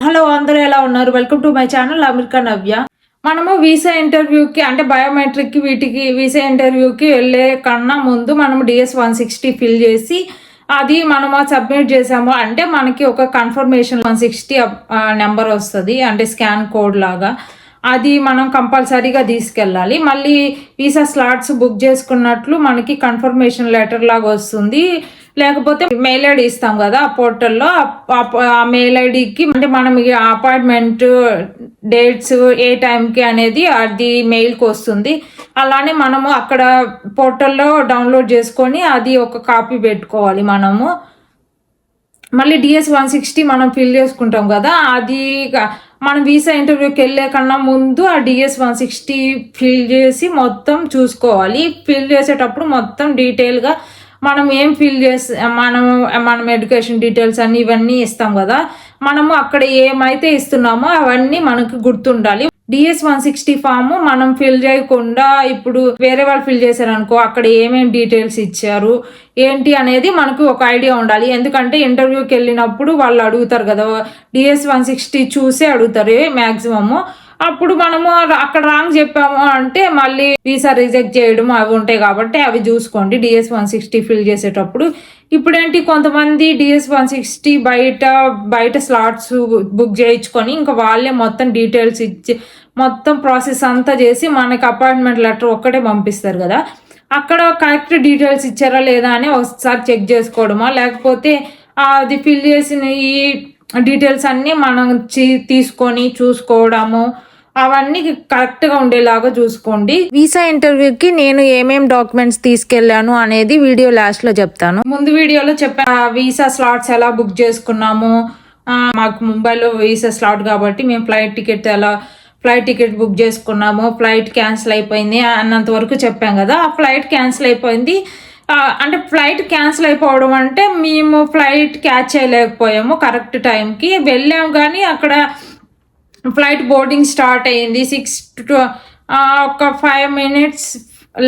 Hello అందరూ ఎలా ఉన్నారు? Welcome to my channel America Navya. మనము వీసా ఇంటర్వ్యూకి అంటే బయోమెట్రిక్ వీటికి వీసా ఇంటర్వ్యూకి వెళ్ళే కన్నా ముందు మనము DS-160 ఫిల్ చేసి అది మనము సబ్మిట్ చేసాము అంటే మనకి ఒక కన్ఫర్మేషన్ 160 నెంబర్ వస్తుంది, అంటే స్కాన్ కోడ్ లాగా. అది మనం కంపల్సరీగా తీసుకెళ్ళాలి. మళ్ళీ వీసా స్లాట్స్ బుక్ చేసుకున్నట్లు మనకి కన్ఫర్మేషన్ లెటర్ లాగా వస్తుంది. లేకపోతే మెయిల్ ఐడి ఇస్తాం కదా ఆ పోర్టల్లో, ఆ మెయిల్ ఐడికి అంటే మనం అపాయింట్మెంట్ డేట్స్ ఏ టైంకి అనేది అది మెయిల్కి వస్తుంది. అలానే మనము అక్కడ పోర్టల్లో డౌన్లోడ్ చేసుకొని అది ఒక కాపీ పెట్టుకోవాలి మనము. మళ్ళీ DS-160 మనం ఫిల్ చేసుకుంటాం కదా, అది మనం వీసా ఇంటర్వ్యూకి వెళ్ళే కన్నా ముందు ఆ DS-160 ఫిల్ చేసి మొత్తం చూసుకోవాలి. ఫిల్ చేసేటప్పుడు మొత్తం డీటెయిల్గా మనం ఏం ఫిల్ చేసి మనం ఎడ్యుకేషన్ డీటెయిల్స్ అన్ని ఇవన్నీ ఇస్తాం కదా, మనము అక్కడ ఏమైతే ఇస్తున్నామో అవన్నీ మనకు గుర్తుండాలి. DS-160 ఫామ్ మనం ఫిల్ చేయకుండా ఇప్పుడు వేరే వాళ్ళు ఫిల్ చేశారనుకో, అక్కడ ఏమేమి డీటెయిల్స్ ఇచ్చారు ఏంటి అనేది మనకు ఒక ఐడియా ఉండాలి. ఎందుకంటే ఇంటర్వ్యూకి వెళ్ళినప్పుడు వాళ్ళు అడుగుతారు కదా, DS-160 చూసే అడుగుతారు మ్యాక్సిమము. అప్పుడు మనము అక్కడ రాంగ్ చెప్పాము అంటే మళ్ళీ వీసా రిజెక్ట్ చేయడం అవి ఉంటాయి కాబట్టి అవి చూసుకోండి DS-160 ఫిల్ చేసేటప్పుడు. ఇప్పుడేంటి కొంతమంది DS-160 బయట స్లాట్స్ బుక్ చేయించుకొని ఇంకా వాళ్ళే మొత్తం డీటెయిల్స్ ఇచ్చి మొత్తం ప్రాసెస్ అంతా చేసి మనకి అపాయింట్మెంట్ లెటర్ ఒక్కటే పంపిస్తారు కదా, అక్కడ కరెక్ట్ డీటెయిల్స్ ఇచ్చారా లేదా అని ఒకసారి చెక్ చేసుకోవడమా, లేకపోతే అది ఫిల్ చేసిన ఈ డీటెయిల్స్ అన్నీ మనం తీసుకొని చూసుకోవడము అవన్నీ కరెక్ట్గా ఉండేలాగా చూసుకోండి. వీసా ఇంటర్వ్యూకి నేను ఏమేం డాక్యుమెంట్స్ తీసుకెళ్లాను అనేది వీడియో లాస్ట్లో చెప్తాను. ముందు వీడియోలో చెప్పాను వీసా స్లాట్స్ ఎలా బుక్ చేసుకున్నాము. మాకు ముంబైలో వీసా స్లాట్ కాబట్టి మేము ఫ్లైట్ టికెట్ బుక్ చేసుకున్నాము, ఫ్లైట్ క్యాన్సిల్ అయిపోయింది అన్నంత వరకు చెప్పాం కదా. ఆ ఫ్లైట్ క్యాన్సిల్ అయిపోయింది అంటే ఫ్లైట్ క్యాన్సిల్ అయిపోవడం అంటే మేము ఫ్లైట్ క్యాచ్ చేయలేకపోయాము కరెక్ట్ టైంకి. వెళ్ళాము కానీ అక్కడ ఫ్లైట్ బోర్డింగ్ స్టార్ట్ అయ్యింది 6 to ఒక 5 minutes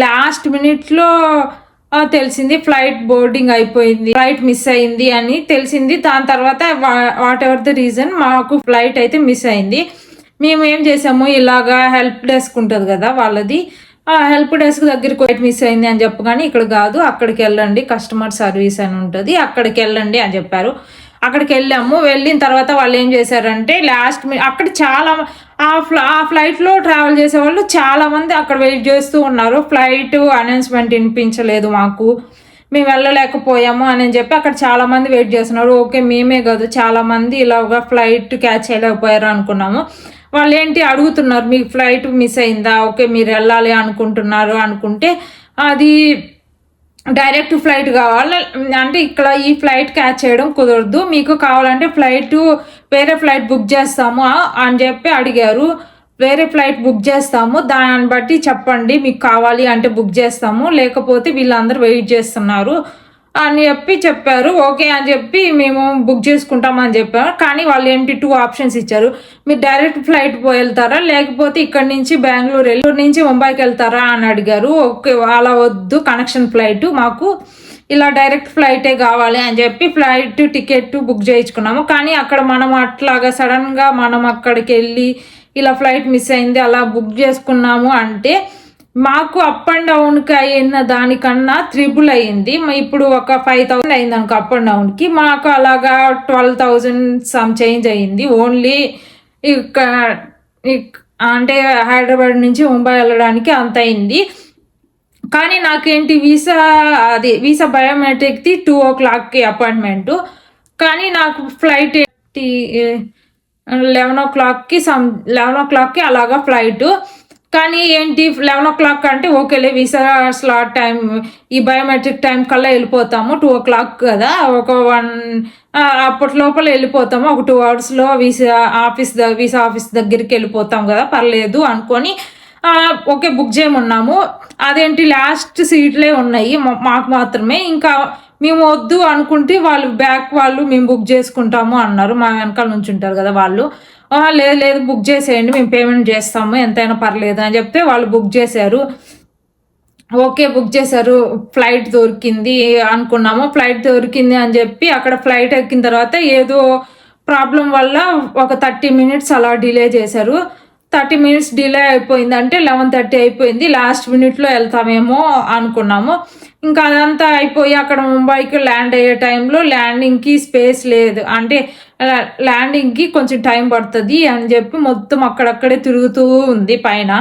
లాస్ట్ మినిట్లో తెలిసింది ఫ్లైట్ బోర్డింగ్ అయిపోయింది, ఫ్లైట్ మిస్ అయింది అని తెలిసింది. దాని తర్వాత వాట్ ఎవర్ ద రీజన్ మాకు ఫ్లైట్ అయితే మిస్ అయింది. మేము ఏం చేసాము, ఇలాగా హెల్ప్ డెస్క్ ఉంటుంది కదా వాళ్ళది, ఆ హెల్ప్ డెస్క్ దగ్గరికి ఫ్లైట్ మిస్ అయింది అని చెప్పగానే ఇక్కడ కాదు అక్కడికి వెళ్ళండి కస్టమర్ సర్వీస్ అని ఉంటుంది అక్కడికి వెళ్ళండి అని చెప్పారు. అక్కడికి వెళ్ళాము. వెళ్ళిన తర్వాత వాళ్ళు ఏం చేశారంటే లాస్ట్ అక్కడ చాలా ఆ ఫ్లైట్లో ట్రావెల్ చేసే వాళ్ళు చాలామంది అక్కడ వెయిట్ చేస్తూ ఉన్నారు. ఫ్లైట్ అనౌన్స్మెంట్ వినిపించలేదు మాకు, మేము వెళ్ళలేకపోయాము అని చెప్పి అక్కడ చాలామంది వెయిట్ చేస్తున్నారు. ఓకే మేమే కాదు చాలామంది ఇలాగా ఫ్లైట్ క్యాచ్ చేయలేకపోయారు అనుకున్నాము. వాళ్ళు ఏంటి అడుగుతున్నారు, మీకు ఫ్లైట్ మిస్ అయిందా, ఓకే మీరు వెళ్ళాలి అనుకుంటున్నారు అనుకుంటే అది డైరెక్ట్ ఫ్లైట్ కావాలి అంటే ఇక్కడ ఈ ఫ్లైట్ క్యాచ్ చేయడం కుదరదు, మీకు కావాలంటే వేరే ఫ్లైట్ బుక్ చేస్తాము అని చెప్పి అడిగారు. వేరే ఫ్లైట్ బుక్ చేస్తాము దాన్ని బట్టి చెప్పండి, మీకు కావాలి అంటే బుక్ చేస్తాము, లేకపోతే వీళ్ళందరూ వెయిట్ చేస్తున్నారు అని చెప్పారు. ఓకే అని చెప్పి మేము బుక్ చేసుకుంటామని చెప్పారు. కానీ వాళ్ళు ఏంటి 2 ఆప్షన్స్ ఇచ్చారు, మీరు డైరెక్ట్ ఫ్లైట్ వెళ్తారా లేకపోతే ఇక్కడ నుంచి బెంగళూరు నుంచి ముంబైకి వెళ్తారా అని అడిగారు. ఓకే అలా వద్దు కనెక్షన్ ఫ్లైట్, మాకు ఇలా డైరెక్ట్ ఫ్లైటే కావాలి అని చెప్పి ఫ్లైట్ టికెట్ బుక్ చేయించుకున్నాము. కానీ అక్కడ మనం అట్లాగా సడన్గా మనం అక్కడికి వెళ్ళి ఇలా ఫ్లైట్ మిస్ అయింది అలా బుక్ చేసుకున్నాము అంటే మాకు అప్ అండ్ డౌన్కి అయిన దానికన్నా 3 అయింది. ఇప్పుడు ఒక 5,000 అయింది అనుకో అప్ అండ్ డౌన్కి, మాకు అలాగా 12,000 సమ్ చేంజ్ అయింది ఓన్లీ అంటే హైదరాబాద్ నుంచి ముంబై వెళ్ళడానికి అంత అయింది. కానీ నాకేంటి వీసా బయోమెట్రిక్ది 2 o'clockకి అపాయింట్మెంటు, కానీ నాకు ఫ్లైట్ 11 o'clockకి అలాగా ఫ్లైటు. కానీ ఏంటి 11 o'clock అంటే ఓకేలే వీసా స్లాట్ టైం ఈ బయోమెట్రిక్ టైం కల్లా వెళ్ళిపోతాము, 2 o'clock కదా ఒక 1 అప్పటి లోపల వెళ్ళిపోతాము, ఒక 2 hours వీసా ఆఫీస్ దగ్గరికి వెళ్ళిపోతాం కదా పర్లేదు అనుకొని ఓకే బుక్ చేయమన్నాము. అదేంటి లాస్ట్ సీట్లే ఉన్నాయి మాకు మాత్రమే, ఇంకా మేము వద్దు అనుకుంటే వాళ్ళు మేము బుక్ చేసుకుంటాము అన్నారు. మా వెనకాల నుంచి ఉంటారు కదా వాళ్ళు, లేదు బుక్ చేసేయండి మేము పేమెంట్ చేస్తాము ఎంతైనా పర్లేదు అని చెప్తే వాళ్ళు బుక్ చేశారు. ఓకే బుక్ చేశారు, ఫ్లైట్ దొరికింది అనుకున్నాము. ఫ్లైట్ దొరికింది అని చెప్పి అక్కడ ఫ్లైట్ ఎక్కిన తర్వాత ఏదో ప్రాబ్లం వల్ల ఒక 30 మినిట్స్ అలా డిలే చేశారు. 30 మినిట్స్ డిలే అయిపోయింది అంటే 11:30 అయిపోయింది. లాస్ట్ మినిట్లో వెళ్తామేమో అనుకున్నాము. ఇంకా అదంతా అయిపోయి అక్కడ ముంబైకి ల్యాండ్ అయ్యే టైంలో ల్యాండింగ్కి స్పేస్ లేదు, అంటే ల్యాండింగ్కి కొంచెం టైం పడుతుంది అని చెప్పి మొత్తం అక్కడక్కడే తిరుగుతూ ఉంది పైన.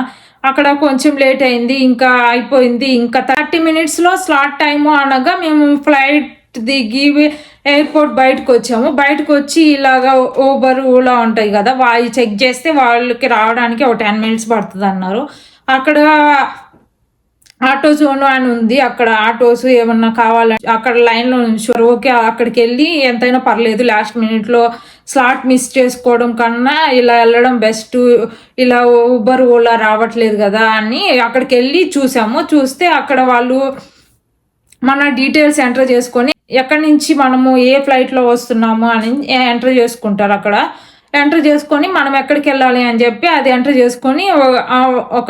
అక్కడ కొంచెం లేట్ అయింది, ఇంకా అయిపోయింది. ఇంకా 30 మినిట్స్లో స్లాట్ టైము అనగా మేము ఫ్లైట్ దిగి ఎయిర్పోర్ట్ బయటకు వచ్చాము. బయటకు వచ్చి ఇలాగా ఊబర్ ఓలా ఉంటాయి కదా, వాళ్ళు చెక్ చేస్తే వాళ్ళకి రావడానికి ఒక 10 మినిట్స్ పడుతుంది అన్నారు. అక్కడ ఆటో జోన్ అని ఉంది, అక్కడ ఆటోస్ ఏమన్నా కావాలంటే అక్కడ లైన్లో ఉంచారు. ఓకే, అక్కడికి వెళ్ళి ఎంతైనా పర్లేదు, లాస్ట్ మినిట్లో స్లాట్ మిస్ చేసుకోవడం కన్నా ఇలా వెళ్ళడం బెస్ట్, ఇలా ఊబర్ ఓలా రావట్లేదు కదా అని అక్కడికి వెళ్ళి చూసాము. చూస్తే అక్కడ వాళ్ళు మన డీటెయిల్స్ ఎంటర్ చేసుకొని ఎక్కడి నుంచి మనము ఏ ఫ్లైట్లో వస్తున్నాము అని ఎంటర్ చేసుకుంటారు. అక్కడ ఎంటర్ చేసుకొని మనం ఎక్కడికి వెళ్ళాలి అని చెప్పి అది ఎంటర్ చేసుకొని ఒక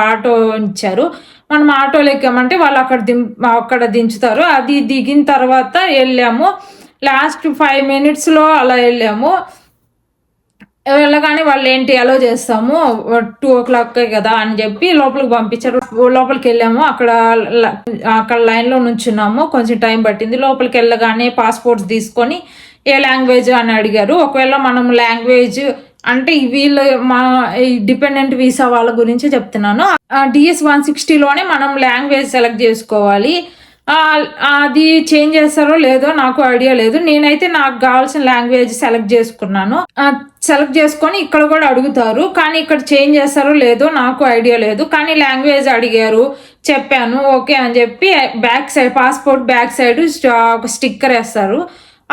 ఆటో ఇచ్చారు. మనం ఆటోలో ఎక్కామంటే వాళ్ళు అక్కడ దించుతారు. అది దిగిన తర్వాత వెళ్ళాము. లాస్ట్ 5 మినిట్స్లో అలా వెళ్ళాము. వెళ్ళగానే వాళ్ళు ఏంటి అలో చేస్తాము 2 o'clock కదా అని చెప్పి లోపలికి పంపించారు. లోపలికి వెళ్ళాము. అక్కడ లైన్లో నుంచున్నాము, కొంచెం టైం పట్టింది. లోపలికి వెళ్ళగానే పాస్పోర్ట్స్ తీసుకొని ఏ లాంగ్వేజ్ అని అడిగారు. ఒకవేళ మనం లాంగ్వేజ్ అంటే వీళ్ళు మా డిపెండెంట్ వీసా వాళ్ళ గురించి చెప్తున్నాను. DS 160లోనే మనం లాంగ్వేజ్ సెలెక్ట్ చేసుకోవాలి. అది చేంజ్ చేస్తారో లేదో నాకు ఐడియా లేదు. నేనైతే నాకు కావాల్సిన లాంగ్వేజ్ సెలెక్ట్ చేసుకున్నాను. సెలెక్ట్ చేసుకొని ఇక్కడ కూడా అడుగుతారు, కానీ ఇక్కడ చేంజ్ చేస్తారో లేదో నాకు ఐడియా లేదు. కానీ లాంగ్వేజ్ అడిగారు, చెప్పాను ఓకే అని చెప్పి back side passport back side ఒక స్టిక్కర్ వేస్తారు.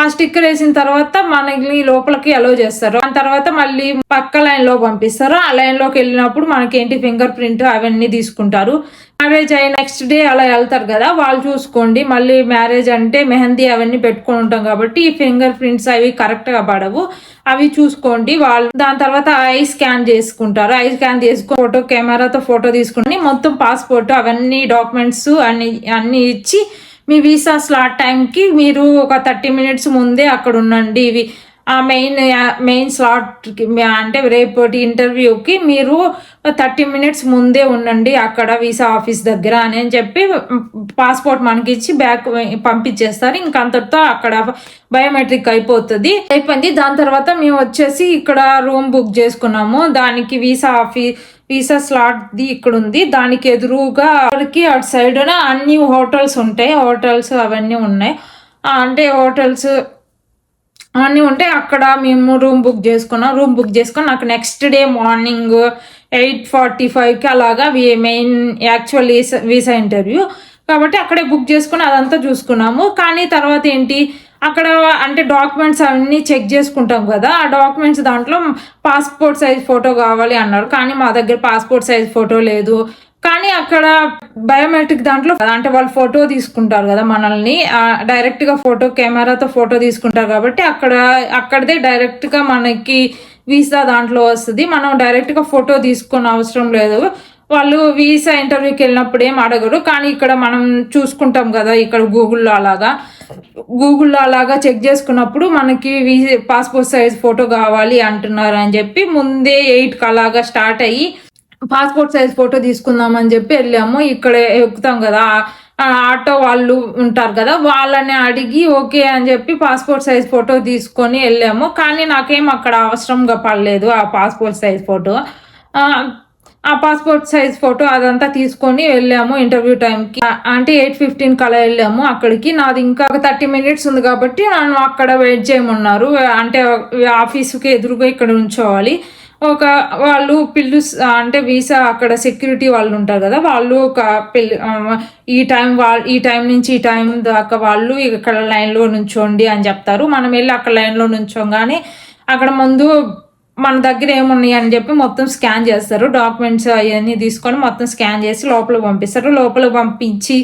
ఆ స్టిక్కర్ వేసిన తర్వాత మనకి లోపలికి అలో చేస్తారు. దాని తర్వాత మళ్ళీ పక్క లైన్లో పంపిస్తారు. ఆ లైన్లోకి వెళ్ళినప్పుడు మనకి ఏంటి ఫింగర్ ప్రింట్ అవన్నీ తీసుకుంటారు. మ్యారేజ్ అయ్యి నెక్స్ట్ డే అలా వెళ్తారు కదా, వాళ్ళు చూసుకోండి. మళ్ళీ మ్యారేజ్ అంటే మెహందీ అవన్నీ పెట్టుకొని ఉంటాం కాబట్టి ఈ ఫింగర్ ప్రింట్స్ అవి కరెక్ట్గా పడవు, అవి చూసుకోండి వాళ్ళు. దాని తర్వాత ఐ స్కాన్ చేసుకుంటారు. ఐ స్కాన్ చేసుకొని కెమెరాతో ఫోటో తీసుకుని మొత్తం పాస్పోర్ట్ అవన్నీ డాక్యుమెంట్స్ అన్ని ఇచ్చి మీ వీసా స్లాట్ టైంకి మీరు ఒక 30 మినిట్స్ ముందే అక్కడ ఉండండి. ఇవి ఆ మెయిన్ స్లాట్కి అంటే రేపటి ఇంటర్వ్యూకి మీరు 30 మినిట్స్ ముందే ఉండండి అక్కడ వీసా ఆఫీస్ దగ్గర అని చెప్పి పాస్పోర్ట్ మనకి ఇచ్చి బ్యాక్ పంపించేస్తారు. ఇంకంతటితో అక్కడ బయోమెట్రిక్ అయిపోయింది. దాని తర్వాత మేము వచ్చేసి ఇక్కడ రూమ్ బుక్ చేసుకున్నాము. దానికి వీసా స్లాట్ ది ఇక్కడ ఉంది. దానికి ఎదురుగా అటు సైడ్ అన్ని హోటల్స్ ఉంటాయి. హోటల్స్ అవన్నీ ఉన్నాయి, అంటే హోటల్స్ అన్నీ ఉంటాయి. అక్కడ మేము రూమ్ బుక్ చేసుకొని నాకు నెక్స్ట్ డే మార్నింగ్ 8:45కి అలాగా మెయిన్ యాక్చువల్ వీసా ఇంటర్వ్యూ కాబట్టి అక్కడే బుక్ చేసుకుని అదంతా చూసుకున్నాము. కానీ తర్వాత ఏంటి అక్కడ అంటే డాక్యుమెంట్స్ అన్నీ చెక్ చేసుకుంటాం కదా, ఆ డాక్యుమెంట్స్ దాంట్లో పాస్పోర్ట్ సైజ్ ఫోటో కావాలి అన్నారు. కానీ మా దగ్గర పాస్పోర్ట్ సైజ్ ఫోటో లేదు. కానీ అక్కడ బయోమెట్రిక్ దాంట్లో అంటే వాళ్ళు ఫోటో తీసుకుంటారు కదా మనల్ని, డైరెక్ట్గా కెమెరాతో ఫోటో తీసుకుంటారు కాబట్టి అక్కడదే డైరెక్ట్గా మనకి వీసా దాంట్లో వస్తుంది. మనం డైరెక్ట్గా ఫోటో తీసుకునే అవసరం లేదు. వాళ్ళు వీసా ఇంటర్వ్యూకి వెళ్ళినప్పుడు ఏం అడగరు. కానీ ఇక్కడ మనం చూసుకుంటాం కదా, ఇక్కడ గూగుల్లో అలాగా చెక్ చేసుకున్నప్పుడు మనకి పాస్పోర్ట్ సైజ్ ఫోటో కావాలి అంటున్నారు అని చెప్పి ముందే 8కి అలాగా స్టార్ట్ అయ్యి పాస్పోర్ట్ సైజ్ ఫోటో తీసుకుందామని చెప్పి వెళ్ళాము. ఇక్కడ ఎక్కుతాం కదా, ఆటో వాళ్ళు ఉంటారు కదా, వాళ్ళని అడిగి ఓకే అని చెప్పి పాస్పోర్ట్ సైజ్ ఫోటో తీసుకొని వెళ్ళాము. కానీ నాకేం అక్కడ అవసరంగా పడలేదు ఆ పాస్పోర్ట్ సైజ్ ఫోటో. ఆ పాస్పోర్ట్ సైజ్ ఫోటో అదంతా తీసుకొని వెళ్ళాము ఇంటర్వ్యూ టైంకి. అంటే 8:15 అలా వెళ్ళాము అక్కడికి. నాది ఇంకా ఒక 30 మినిట్స్ ఉంది కాబట్టి నన్ను అక్కడ వెయిట్ చేయమన్నారు. అంటే ఆఫీసుకి ఎదురుగా ఇక్కడ ఉంచోవాలి. వాళ్ళు అంటే వీసా అక్కడ సెక్యూరిటీ వాళ్ళు ఉంటారు కదా, వాళ్ళు ఈ టైం నుంచి ఈ టైం దాకా వాళ్ళు ఇక్కడ లైన్లో నుంచోండి అని చెప్తారు. మనం వెళ్ళి అక్కడ లైన్లో నుంచోగానే అక్కడ ముందు మన దగ్గర ఏమున్నాయి అని చెప్పి మొత్తం స్కాన్ చేస్తారు. డాక్యుమెంట్స్ అవన్నీ తీసుకొని మొత్తం స్కాన్ చేసి లోపలికి పంపిస్తారు. లోపలికి పంపించి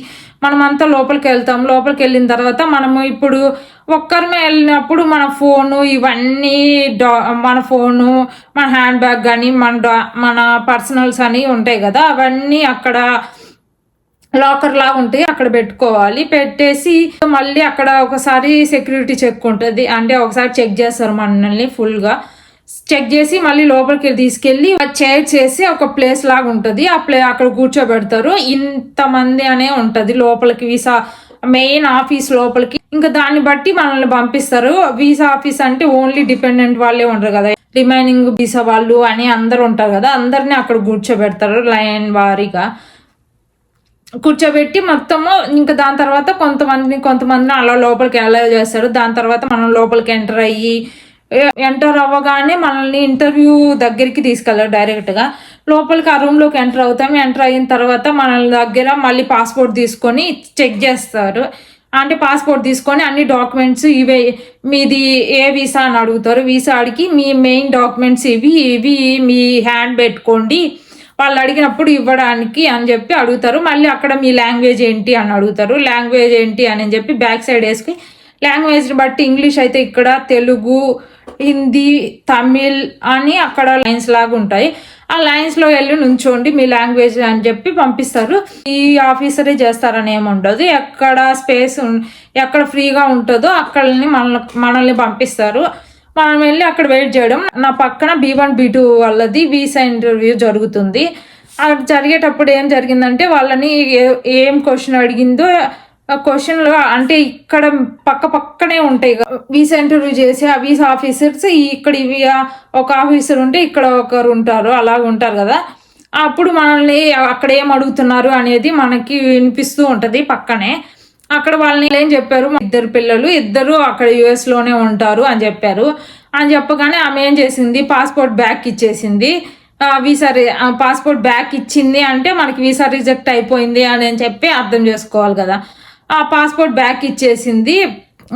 మనమంతా లోపలికి వెళ్తాం. లోపలికి వెళ్ళిన తర్వాత మనము ఇప్పుడు ఒక్కరిమే వెళ్ళినప్పుడు మన ఫోను ఇవన్నీ మన ఫోను, మన హ్యాండ్ బ్యాగ్ కానీ మన పర్సనల్స్ అని ఉంటాయి కదా, అవన్నీ అక్కడ లాకర్ లాగా ఉంటాయి, అక్కడ పెట్టుకోవాలి. పెట్టేసి మళ్ళీ అక్కడ ఒకసారి సెక్యూరిటీ చెక్ ఉంటుంది, అంటే ఒకసారి చెక్ చేస్తారు మనల్ని ఫుల్గా. చెక్ చేసి మళ్ళీ లోపలికి తీసుకెళ్ళి చైర్ చేసి ఒక ప్లేస్ లాగా ఉంటుంది, అక్కడ కూర్చోబెడతారు. ఇంతమంది అనే ఉంటుంది లోపలికి, వీసా మెయిన్ ఆఫీస్ లోపలికి. ఇంకా దాన్ని బట్టి మనల్ని పంపిస్తారు. వీసా ఆఫీస్ అంటే ఓన్లీ డిపెండెంట్ వాళ్ళే ఉంటారు కదా, రిమైనింగ్ వీసా వాళ్ళు అని అందరు ఉంటారు కదా, అందరినీ అక్కడ కూర్చోబెడతారు లైన్ వారీగా కూర్చోబెట్టి మొత్తము. ఇంకా దాని తర్వాత కొంతమందిని అలా లోపలికి అలౌ చేస్తారు. దాని తర్వాత మనం లోపలికి ఎంటర్ అవ్వగానే మనల్ని ఇంటర్వ్యూ దగ్గరికి తీసుకెళ్తారు డైరెక్ట్గా. లోపలికి ఆ రూమ్లోకి ఎంటర్ అవుతాం. ఎంటర్ అయిన తర్వాత మన దగ్గర మళ్ళీ పాస్పోర్ట్ తీసుకొని చెక్ చేస్తారు. అంటే పాస్పోర్ట్ తీసుకొని అన్ని డాక్యుమెంట్స్ ఇవే, మీది ఏ వీసా అని అడుగుతారు. వీసా అడిగి మీ మెయిన్ డాక్యుమెంట్స్ ఇవి మీ హ్యాండ్ పెట్టుకోండి, వాళ్ళు అడిగినప్పుడు ఇవ్వడానికి అని చెప్పి అడుగుతారు. మళ్ళీ అక్కడ మీ లాంగ్వేజ్ ఏంటి అని అడుగుతారు. లాంగ్వేజ్ ఏంటి అని చెప్పి బ్యాక్ సైడ్ వేసుకుని లాంగ్వేజ్ని బట్టి ఇంగ్లీష్ అయితే ఇక్కడ తెలుగు, హిందీ, తమిళ్ అని అక్కడ లైన్స్ లాగా ఉంటాయి. ఆ లైన్స్లో వెళ్ళి నుంచోండి మీ లాంగ్వేజ్ అని చెప్పి పంపిస్తారు. ఈ ఆఫీసరే చేస్తారని ఏముండదు, ఎక్కడ స్పేస్ ఎక్కడ ఫ్రీగా ఉంటుందో అక్కడిని మనల్ని పంపిస్తారు. మనం వెళ్ళి అక్కడ వెయిట్ చేయడం. నా పక్కన B1 B2 వాళ్ళది వీసా ఇంటర్వ్యూ జరుగుతుంది. అది జరిగేటప్పుడు ఏం జరిగిందంటే వాళ్ళని ఏం క్వశ్చన్ అడిగిందో క్వశ్చన్లు అంటే ఇక్కడ పక్కనే ఉంటాయి వీసా ఇంటర్వ్యూ చేసి ఆ వీసా ఆఫీసర్స్. ఇక్కడ ఇవి ఒక ఆఫీసర్ ఉంటే ఇక్కడ ఒకరు ఉంటారు, అలాగ ఉంటారు కదా. అప్పుడు మనల్ని అక్కడ ఏం అడుగుతున్నారు అనేది మనకి వినిపిస్తూ ఉంటుంది పక్కనే. అక్కడ వాళ్ళని ఏం చెప్పారు, 2 పిల్లలు, 2 అక్కడ US-లోనే ఉంటారు అని చెప్పారు. అని చెప్పగానే ఆమె ఏం చేసింది, పాస్పోర్ట్ బ్యాక్ ఇచ్చేసింది. పాస్పోర్ట్ బ్యాక్ ఇచ్చింది అంటే మనకి వీసా రిజెక్ట్ అయిపోయింది అని చెప్పి అర్థం చేసుకోవాలి కదా. ఆ పాస్పోర్ట్ బ్యాక్ ఇచ్చేసింది.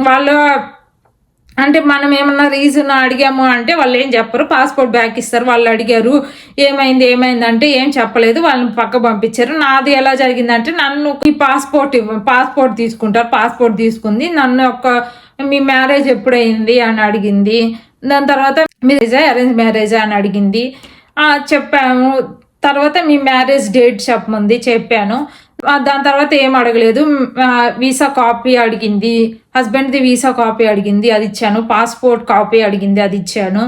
వాళ్ళు అంటే మనం ఏమన్నా రీజన్ అడిగాము అంటే వాళ్ళు ఏం చెప్పరు, పాస్పోర్ట్ బ్యాక్ ఇస్తారు. వాళ్ళు అడిగారు ఏమైంది అంటే ఏం చెప్పలేదు, వాళ్ళని పక్క పంపించారు. నాది ఎలా జరిగిందంటే నన్ను ఈ పాస్పోర్ట్ తీసుకుంటారు, పాస్పోర్ట్ తీసుకుంది. నన్ను మీ మ్యారేజ్ ఎప్పుడైంది అని అడిగింది. దాని తర్వాత మీ అరేంజ్ మ్యారేజా అని అడిగింది. చెప్పాము. తర్వాత మీ మ్యారేజ్ డేట్ చెప్పాను. దాని తర్వాత ఏం అడగలేదు. వీసా కాపీ అడిగింది, హస్బెండ్ది వీసా కాపీ అడిగింది, అది ఇచ్చాను. పాస్పోర్ట్ కాపీ అడిగింది, అది ఇచ్చాను.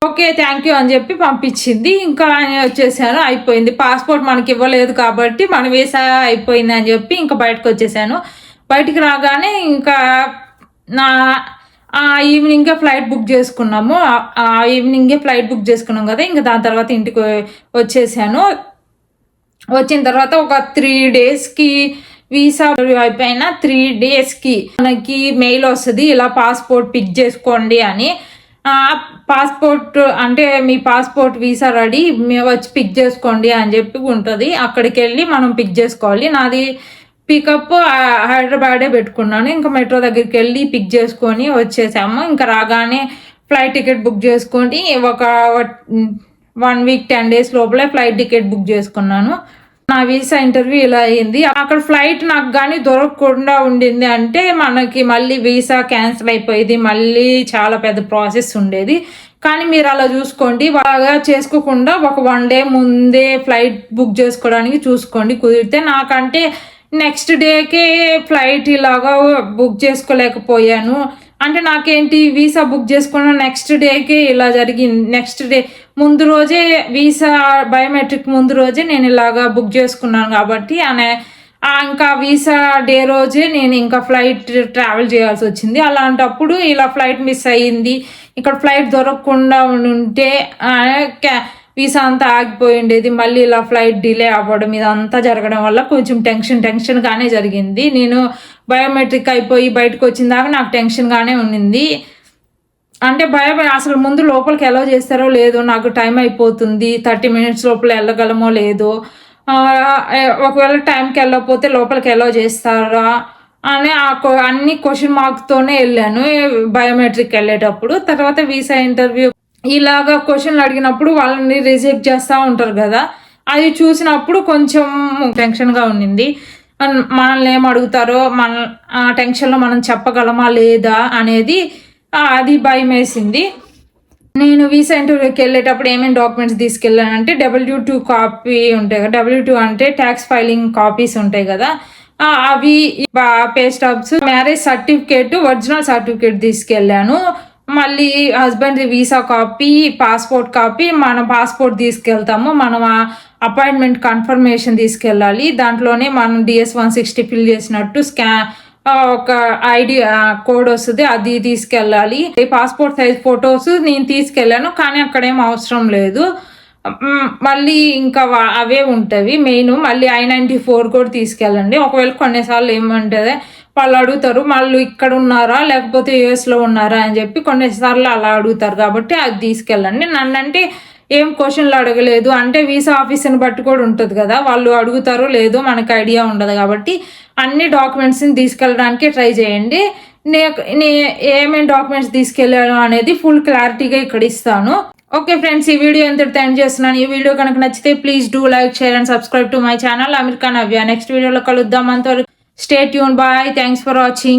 ఓకే థ్యాంక్ యూ అని చెప్పి పంపించింది. ఇంకా వచ్చేసాను, అయిపోయింది. పాస్పోర్ట్ మనకి ఇవ్వలేదు కాబట్టి మన వీసా అయిపోయింది అని చెప్పి ఇంకా బయటకు వచ్చేసాను. బయటికి రాగానే ఇంకా ఈవినింగే ఫ్లైట్ బుక్ చేసుకున్నాము. ఈవినింగే ఫ్లైట్ బుక్ చేసుకున్నాం కదా. ఇంకా దాని తర్వాత ఇంటికి వచ్చేసాను. వచ్చిన తర్వాత ఒక 3 డేస్కి వీసా అయిపోయిన 3 డేస్కి మనకి మెయిల్ వస్తుంది, ఇలా పాస్పోర్ట్ పిక్ చేసుకోండి అని. పాస్పోర్ట్ అంటే మీ పాస్పోర్ట్ వీసా రెడీ, వచ్చి పిక్ చేసుకోండి అని చెప్పి ఉంటుంది. అక్కడికి వెళ్ళి మనం పిక్ చేసుకోవాలి. నాది పికప్ హైదరాబాదే పెట్టుకున్నాను. ఇంకా మెట్రో దగ్గరికి వెళ్ళి పిక్ చేసుకొని వచ్చేసాము. ఇంకా రాగానే ఫ్లైట్ టికెట్ బుక్ చేసుకొని ఒక 1 వీక్ 10 డేస్ లోపలే ఫ్లైట్ టికెట్ బుక్ చేసుకున్నాను. నా వీసా ఇంటర్వ్యూ ఇలా అయింది. అక్కడ ఫ్లైట్ నాకు కానీ దొరకకుండా ఉండింది అంటే మనకి మళ్ళీ వీసా క్యాన్సిల్ అయిపోయేది, మళ్ళీ చాలా పెద్ద ప్రాసెస్ ఉండేది. కానీ మీరు అలా చూసుకోండి, బాగా చేసుకోకుండా ఒక 1 డే ముందే ఫ్లైట్ బుక్ చేసుకోవడానికి చూసుకోండి కుదిరితే. నాకంటే నెక్స్ట్ డేకే ఫ్లైట్ ఇలాగా బుక్ చేసుకోలేకపోయాను. అంటే నాకేంటి వీసా బుక్ చేసుకున్న నెక్స్ట్ డేకే ఇలా జరిగింది. నెక్స్ట్ డే ముందు రోజే వీసా బయోమెట్రిక్ ముందు రోజే నేను ఇలాగా బుక్ చేసుకున్నాను కాబట్టి ఇంకా వీసా డే రోజే నేను ఇంకా ఫ్లైట్ ట్రావెల్ చేయాల్సి వచ్చింది. అలాంటప్పుడు ఇలా ఫ్లైట్ మిస్ అయ్యింది, ఇక్కడ ఫ్లైట్ దొరకకుండా ఉంటే వీసా అంతా ఆగిపోయి ఉండేది. మళ్ళీ ఇలా ఫ్లైట్ డిలే అవ్వడం ఇదంతా జరగడం వల్ల కొంచెం టెన్షన్గానే జరిగింది. నేను బయోమెట్రిక్ అయిపోయి బయటకు వచ్చిన దాకా నాకు టెన్షన్గానే ఉండింది. అంటే అసలు ముందు లోపలికి ఎలా చేస్తారో లేదో, నాకు టైం అయిపోతుంది, 30 మినిట్స్ లోపల వెళ్ళగలమో లేదో, ఒకవేళ టైంకి వెళ్ళకపోతే లోపలికి ఎలా చేస్తారా అని అన్ని క్వశ్చన్ మార్క్తోనే వెళ్ళాను బయోమెట్రిక్ వెళ్ళేటప్పుడు. తర్వాత వీసా ఇంటర్వ్యూ ఇలాగా క్వశ్చన్లు అడిగినప్పుడు వాళ్ళని రిజెక్ట్ చేస్తూ ఉంటారు కదా, అది చూసినప్పుడు కొంచెం టెన్షన్గా ఉండింది. మనల్ని ఏం అడుగుతారో ఆ టెన్షన్లో మనం చెప్పగలమా లేదా అనేది అది భయం వేసింది. నేను వీసా ఇంటర్వ్యూకి వెళ్ళేటప్పుడు ఏమేమి డాక్యుమెంట్స్ తీసుకెళ్ళానంటే W2 కాపీ ఉంటాయి కదా, W2 అంటే ట్యాక్స్ ఫైలింగ్ కాపీస్ ఉంటాయి కదా, అవి pay stops, marriage certificate, original certificate తీసుకెళ్ళాను. మళ్ళీ husband visa copy, passport copy, మన పాస్పోర్ట్ తీసుకెళ్తాము, మనం అపాయింట్మెంట్ కన్ఫర్మేషన్ తీసుకెళ్ళాలి. దాంట్లోనే మనం DS-160 ఫిల్ చేసినట్టు ఒక ఐడి కోడ్ వస్తుంది, అది తీసుకెళ్ళాలి. పాస్పోర్ట్ సైజ్ ఫొటోస్ నేను తీసుకెళ్ళాను, కానీ అక్కడేం అవసరం లేదు. మళ్ళీ ఇంకా అవే ఉంటుంది మెయిన్. మళ్ళీ I-94 కూడా తీసుకెళ్ళండి. ఒకవేళ కొన్నిసార్లు ఏమంటుంది వాళ్ళు అడుగుతారు వాళ్ళు ఇక్కడ ఉన్నారా లేకపోతే US లో ఉన్నారా అని చెప్పి కొన్నిసార్లు అలా అడుగుతారు, కాబట్టి అది తీసుకెళ్ళండి. నన్నంటే ఏం క్వశ్చన్లు అడగలేదు అంటే వీసా ఆఫీస్ని బట్టి కూడా ఉంటుంది కదా, వాళ్ళు అడుగుతారో లేదో మనకు ఐడియా ఉండదు, కాబట్టి అన్ని డాక్యుమెంట్స్ని తీసుకెళ్ళడానికి ట్రై చేయండి. ఏమేమి డాక్యుమెంట్స్ తీసుకెళ్ళాను అనేది ఫుల్ క్లారిటీగా ఇక్కడ ఇస్తాను. ఓకే ఫ్రెండ్స్, ఈ వీడియో ఎంతటితో ఎండ్ చేస్తున్నాను. ఈ వీడియో కనుక నచ్చితే please do like, share and subscribe to my channel America Navya. Next వీడియోలో కలుద్దాం. అంతవరకు stay tune. Bye. Thanks for watching.